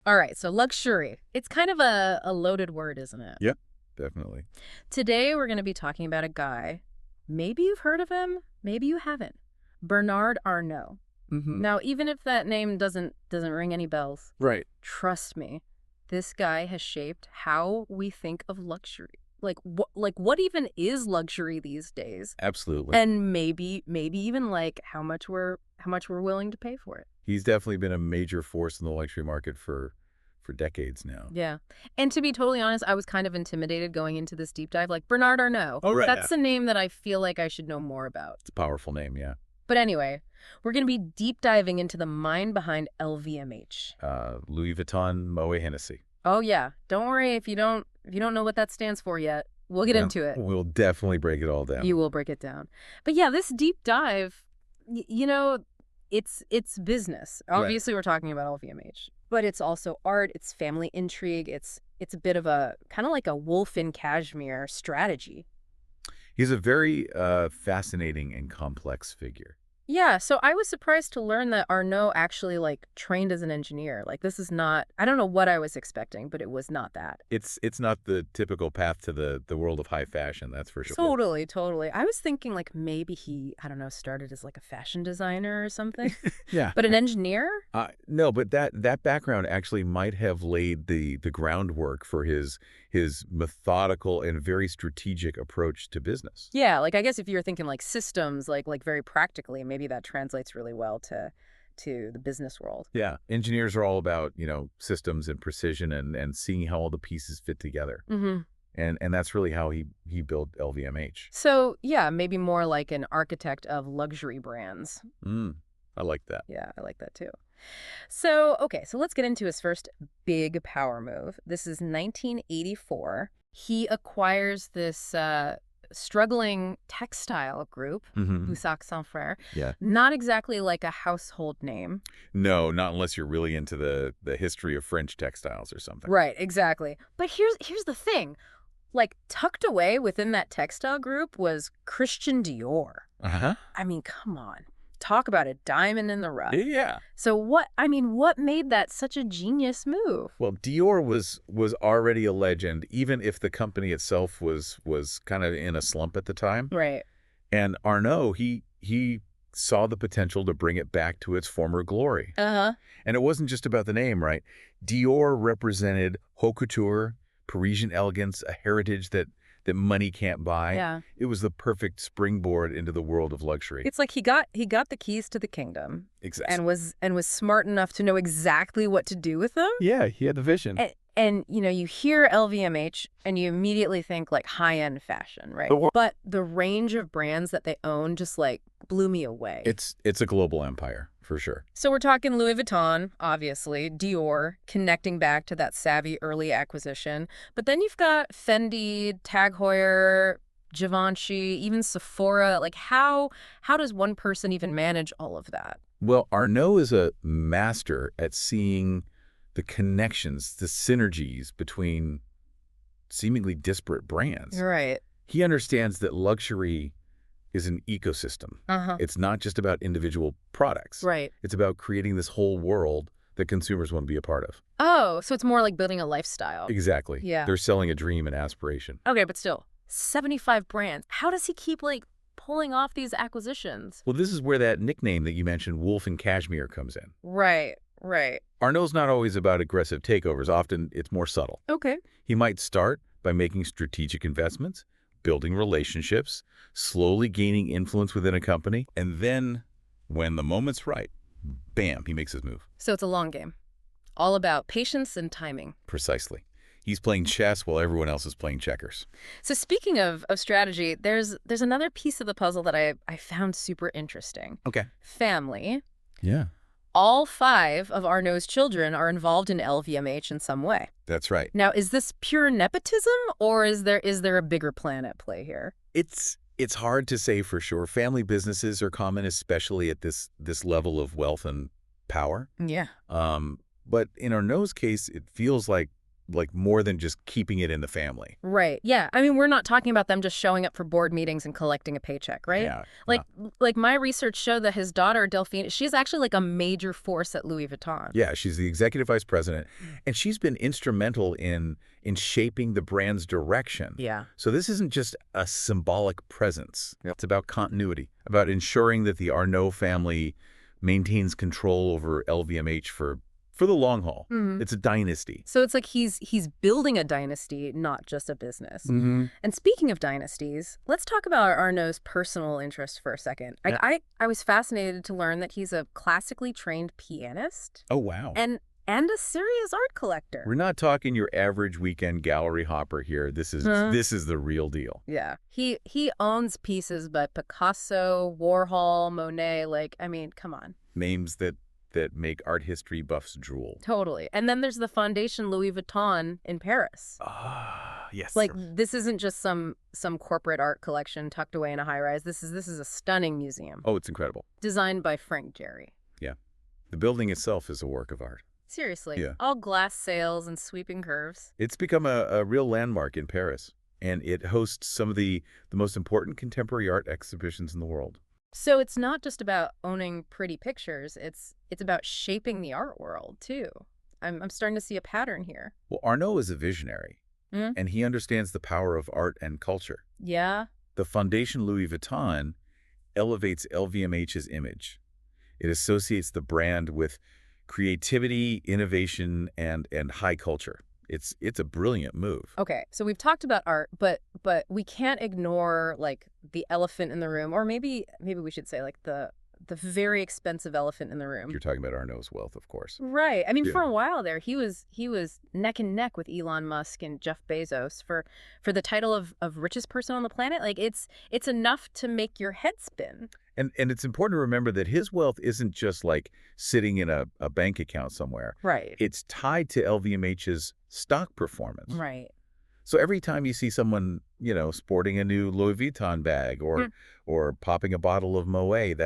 All right, so luxury. It's kind of a loaded word, isn't it? Yep, definitely. Today, we're going to be talking about a guy. Maybe you've heard of him, maybe you haven't. Bernard Arnault. Hmm. Now, even if that name doesn't ring any bells, Right. trust me, this guy has shaped how we think of luxury. Like what even is luxury these days? Absolutely. And maybe even like how much we're willing to pay for it. He's definitely been a major force in the luxury market for decades now. Yeah. And to be totally honest, I was kind of intimidated going into this deep dive. Like Bernard Arnault. Oh, right. That's a name that I feel like I should know more about. It's a powerful name, yeah. But anyway, we're going to be deep diving into the mind behind LVMH. Louis Vuitton, Moët, Hennessy. Oh yeah. Don't worry if you don't know what that stands for yet. We'll get Yeah, into it. we'll definitely break it all down. You will break it down. But yeah, this deep dive, it's business. Right. Obviously, we're talking about LVMH, but it's also art, it's family intrigue, it's a bit of a kind of like a wolf in cashmere strategy. He's a very fascinating and complex figure. Yeah, so I was surprised to learn that Arnault actually like trained as an engineer. Like this is not, I don't know what I was expecting, but it was not that. It's not the typical path to the world of high fashion, that's for sure. Totally, totally. I was thinking like maybe he, I don't know, started as like a fashion designer or something. Yeah. But an engineer? No, but that background actually might have laid the groundwork for his methodical and very strategic approach to business. Yeah, like I guess if you're thinking like systems, like very practically, maybe that translates really well to the business world. Yeah, engineers are all about, systems and precision and seeing how all the pieces fit together. Hmm. And that's really how he built LVMH. So yeah, maybe more like an architect of luxury brands. I like that. Yeah, I like that too. So, okay, so let's get into his first big power move. This is 1984. He acquires this struggling textile group, Hmm. Boussac Sans Frères. Yeah. Not exactly like a household name. No, not unless you're really into the history of French textiles or something. Right, exactly. But here's the thing. Like, tucked away within that textile group was Christian Dior. Uh-huh. I mean, come on. Talk about a diamond in the rough. Yeah. So what made that such a genius move? Well, Dior was already a legend, even if the company itself was kind of in a slump at the time. Right. And Arnault, he saw the potential to bring it back to its former glory. Uh-huh. And it wasn't just about the name, right? Dior represented haute couture, Parisian elegance, a heritage that money can't buy. Yeah. It was the perfect springboard into the world of luxury. It's like he got the keys to the kingdom Exactly. and was smart enough to know exactly what to do with them. Yeah, he had the vision. And you hear LVMH and you immediately think like high-end fashion, right? But the range of brands that they own just like blew me away. It's a global empire, for sure. So we're talking Louis Vuitton, obviously, Dior, connecting back to that savvy early acquisition. But then you've got Fendi, Tag Heuer, Givenchy, even Sephora. Like how does one person even manage all of that? Well, Arnault is a master at seeing the connections, the synergies between seemingly disparate brands. Right. He understands that luxury is an ecosystem. Uh-huh. It's not just about individual products. Right. It's about creating this whole world that consumers want to be a part of. Oh, so it's more like building a lifestyle. Exactly. Yeah. They're selling a dream and aspiration. Okay, but still, 75 brands. How does he keep like pulling off these acquisitions? Well, this is where that nickname that you mentioned, Wolf in Cashmere, comes in. Right. Right. Arnault's not always about aggressive takeovers. Often it's more subtle. Okay. He might start by making strategic investments, building relationships, slowly gaining influence within a company, and then, when the moment's right, bam, he makes his move. So it's a long game. All about patience and timing. Precisely. He's playing chess while everyone else is playing checkers. So speaking of strategy, there's another piece of the puzzle that I found super interesting. Okay. Family. Yeah. All 5 of Arnault's children are involved in LVMH in some way. That's right. Now, is this pure nepotism, or is there a bigger plan at play here? It's hard to say for sure. Family businesses are common, especially at this level of wealth and power. Yeah. But in Arnault's case, it feels like like more than just keeping it in the family. Right. Yeah. I mean, we're not talking about them just showing up for board meetings and collecting a paycheck, right? Yeah. Like, like my research showed that his daughter, Delphine, she's actually like a major force at Louis Vuitton. Yeah, she's the executive vice president, and she's been instrumental in shaping the brand's direction. Yeah. So this isn't just a symbolic presence. It's about continuity, about ensuring that the Arnault family maintains control over LVMH for the long haul. It's a dynasty. So it's like he's building a dynasty, not just a business. And speaking of dynasties, let's talk about Arnault's personal interests for a second. I was fascinated to learn that he's a classically trained pianist. Oh, wow. And a serious art collector. We're not talking your average weekend gallery hopper here. This is the real deal. Yeah. He owns pieces by Picasso, Warhol, Monet. Like, I mean, come on. Names that make art history buffs drool. Totally. And then there's the Fondation Louis Vuitton in Paris. Ah, yes. Like, this isn't just some corporate art collection tucked away in a high-rise. This is a stunning museum. Oh, it's incredible. Designed by Frank Gehry. Yeah. The building itself is a work of art. Seriously. Yeah. All glass sails and sweeping curves. It's become a real landmark in Paris, and it hosts some of the most important contemporary art exhibitions in the world. So it's not just about owning pretty pictures. It's about shaping the art world, too. I'm starting to see a pattern here. Well, Arnault is a visionary, and he understands the power of art and culture. Yeah. The Fondation Louis Vuitton elevates LVMH's image. It associates the brand with creativity, innovation, and high culture. It's a brilliant move. Okay, so we've talked about art, but we can't ignore like the elephant in the room, or maybe we should say like the very expensive elephant in the room. You're talking about Arnault's wealth, of course. Right. I mean, Yeah. for a while there, he was neck and neck with Elon Musk and Jeff Bezos for the title of richest person on the planet. Like it's enough to make your head spin. And it's important to remember that his wealth isn't just like sitting in a bank account somewhere. Right. It's tied to LVMH's stock performance. Right. So every time you see someone, sporting a new Louis Vuitton bag or popping a bottle of Moët,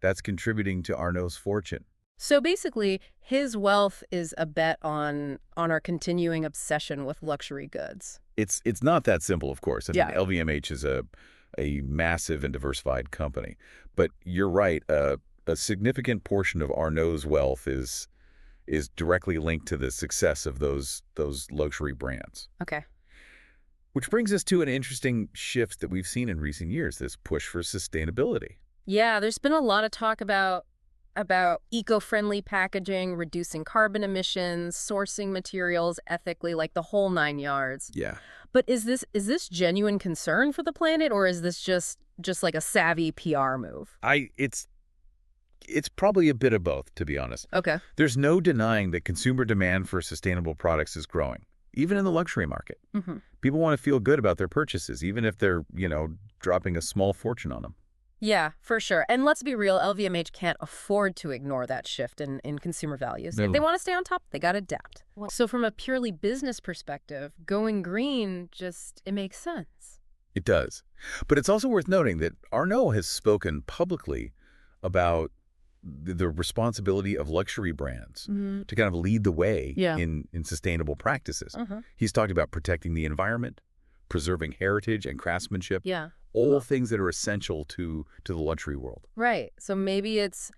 that's contributing to Arnault's fortune. So basically, his wealth is a bet on our continuing obsession with luxury goods. It's not that simple, of course. I mean, Yeah. LVMH is a massive and diversified company. But you're right, a significant portion of Arnault's wealth is directly linked to the success of those luxury brands. Okay. Which brings us to an interesting shift that we've seen in recent years, this push for sustainability. Yeah, there's been a lot of talk about eco-friendly packaging, reducing carbon emissions, sourcing materials ethically, like the whole 9 yards. Yeah. But is this genuine concern for the planet, or is this just like a savvy PR move? It's probably a bit of both, to be honest. Okay. There's no denying that consumer demand for sustainable products is growing, even in the luxury market. Mm-hmm. People want to feel good about their purchases, even if they're, dropping a small fortune on them. Yeah, for sure. And let's be real, LVMH can't afford to ignore that shift in consumer values. No. If they want to stay on top, they got to adapt. So from a purely business perspective, going green it makes sense. It does. But it's also worth noting that Arnault has spoken publicly about the responsibility of luxury brands to kind of lead the way in sustainable practices. He's talked about protecting the environment, preserving heritage and craftsmanship. Yeah. All things that are essential to the luxury world. Right. So maybe it's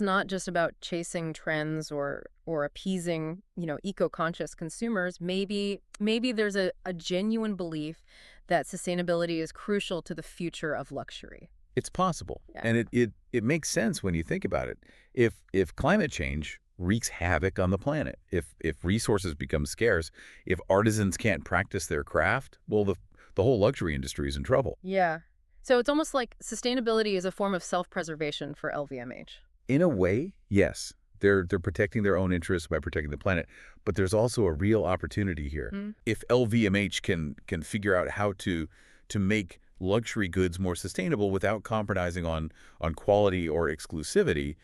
not just about chasing trends or appeasing, eco-conscious consumers. Maybe there's a genuine belief that sustainability is crucial to the future of luxury. It's possible. Yeah. And it makes sense when you think about it. If climate change wreaks havoc on the planet, if resources become scarce, if artisans can't practice their craft, well, the whole luxury industry is in trouble. Yeah. So it's almost like sustainability is a form of self-preservation for LVMH. In a way, yes. They're protecting their own interests by protecting the planet, but there's also a real opportunity here. If LVMH can figure out how to make luxury goods more sustainable without compromising on quality or exclusivity,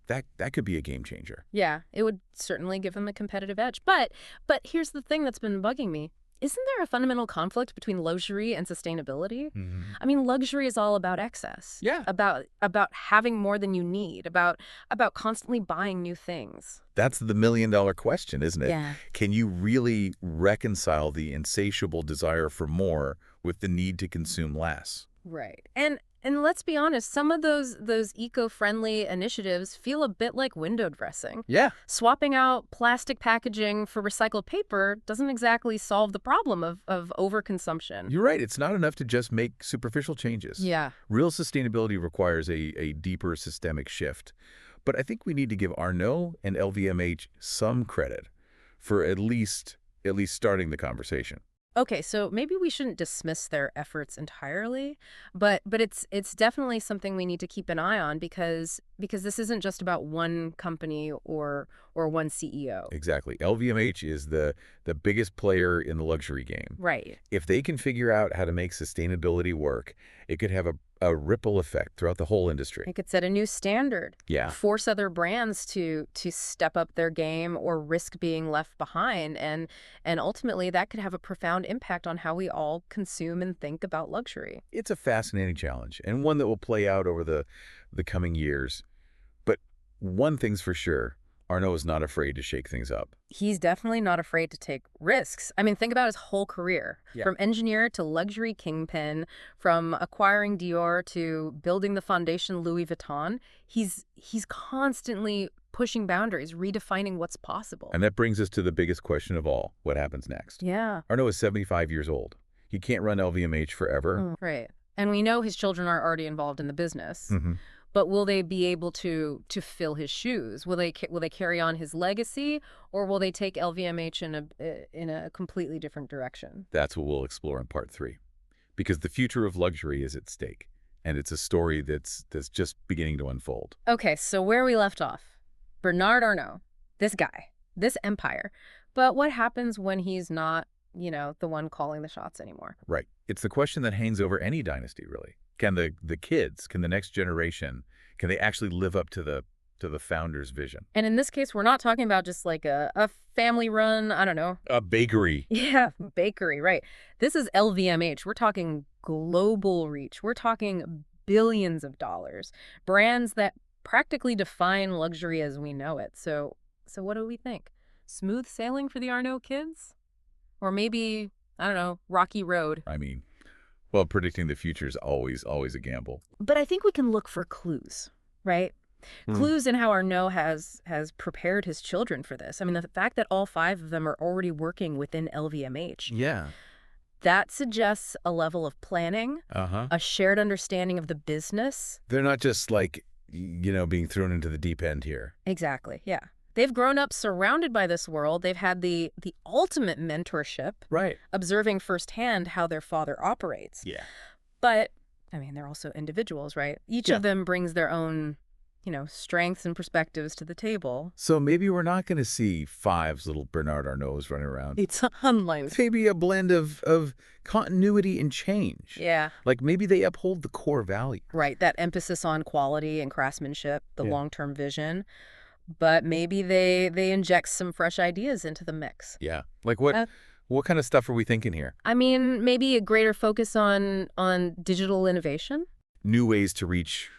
that could be a game changer. Yeah, it would certainly give them a competitive edge. But here's the thing that's been bugging me. isn't there a fundamental conflict between luxury and sustainability? Hmm. I mean, luxury is all about excess. Yeah. About having more than you need, about constantly buying new things. That's the million-dollar question, isn't it? Yeah. Can you really reconcile the insatiable desire for more with the need to consume less? Right. And let's be honest, some of those eco-friendly initiatives feel a bit like window dressing. Yeah. Swapping out plastic packaging for recycled paper doesn't exactly solve the problem of overconsumption. You're right. It's not enough to just make superficial changes. Yeah. Real sustainability requires a deeper systemic shift. But I think we need to give Arnault and LVMH some credit for at least starting the conversation. Okay, so maybe we shouldn't dismiss their efforts entirely, but it's definitely something we need to keep an eye on because this isn't just about one company or one CEO. Exactly. LVMH is the biggest player in the luxury game. Right. If they can figure out how to make sustainability work, it could have a ripple effect throughout the whole industry. It could set a new standard. Yeah. Force other brands to step up their game or risk being left behind, and ultimately that could have a profound impact on how we all consume and think about luxury. It's a fascinating challenge and one that will play out over the coming years. But one thing's for sure, Arnault is not afraid to shake things up. He's definitely not afraid to take risks. I mean, think about his whole career. Yeah. From engineer to luxury kingpin, from acquiring Dior to building the Fondation Louis Vuitton. He's constantly pushing boundaries, redefining what's possible. And that brings us to the biggest question of all, what happens next? Yeah. Arnault is 75 years old. He can't run LVMH forever. Right. And we know his children are already involved in the business. But will they be able to fill his shoes? Will they carry on his legacy, or will they take LVMH in a completely different direction? That's what we'll explore in part 3. Because the future of luxury is at stake, and it's a story that's just beginning to unfold. Okay, so where we left off. Bernard Arnault, this guy, this empire. But what happens when he's not, the one calling the shots anymore? Right. It's the question that hangs over any dynasty, really. Can the kids, can the next generation, can they actually live up to the founder's vision? And in this case, we're not talking about just like a family-run, I don't know. A bakery. Yeah, bakery, right. This is LVMH. We're talking global reach. We're talking billions of dollars. Brands that practically define luxury as we know it. So what do we think? Smooth sailing for the Arnault kids? Or maybe, I don't know, rocky road? I mean, well, predicting the future is always a gamble. But I think we can look for clues, right? Clues in how Arnault has prepared his children for this. I mean, the fact that all 5 of them are already working within LVMH. Yeah. That suggests a level of planning, Uh-huh. a shared understanding of the business. They're not just like, being thrown into the deep end here. Exactly, yeah. They've grown up surrounded by this world. They've had the ultimate mentorship, Right. observing firsthand how their father operates. Yeah. But, I mean, they're also individuals, right? Each Yeah. of them brings their own, strengths and perspectives to the table. So maybe we're not going to see 5 little Bernard Arnaults running around. It's unlikely. Maybe a blend of continuity and change. Yeah, Like maybe they uphold the core value. right. That emphasis on quality and craftsmanship, the Yeah. long-term vision. But maybe they inject some fresh ideas into the mix. Yeah. Like what kind of stuff are we thinking here? I mean, maybe a greater focus on digital innovation. New ways to reach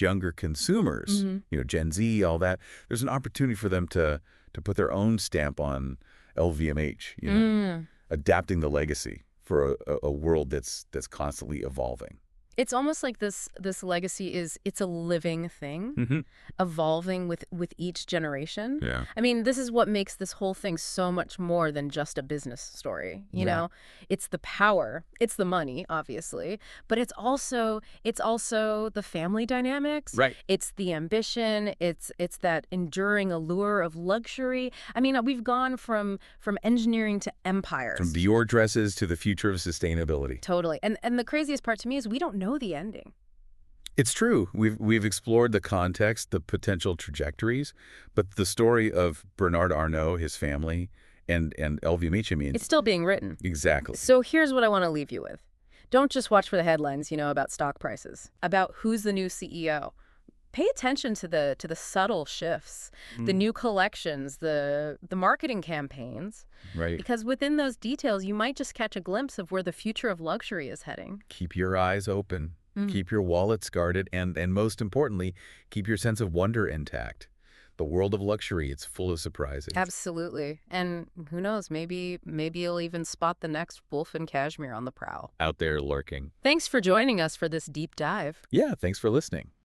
younger consumers, Gen Z, all that. There's an opportunity for them to put their own stamp on LVMH, adapting the legacy for a world that's constantly evolving. It's almost like this legacy it's a living thing, evolving with each generation. Yeah. I mean, this is what makes this whole thing so much more than just a business story. You know, it's the power, it's the money, obviously, but it's also the family dynamics. Right. It's the ambition. It's that enduring allure of luxury. I mean, we've gone from engineering to empires. From Dior dresses to the future of sustainability. Totally. And the craziest part to me is we don't know the ending. It's true. We've explored the context, the potential trajectories, but the story of Bernard Arnault, his family, and LVMH, I mean, It's still being written. exactly. So here's what I want to leave you with. Don't just watch for the headlines, about stock prices, about who's the new CEO. Pay attention to the subtle shifts, the new collections, the marketing campaigns, Right. because within those details, you might just catch a glimpse of where the future of luxury is heading. Keep your eyes open. Mm. Keep your wallets guarded, and most importantly, keep your sense of wonder intact. The world of luxury, it's full of surprises. Absolutely. And who knows, maybe you'll even spot the next wolf in cashmere on the prowl. Out there lurking. Thanks for joining us for this deep dive. Yeah, thanks for listening.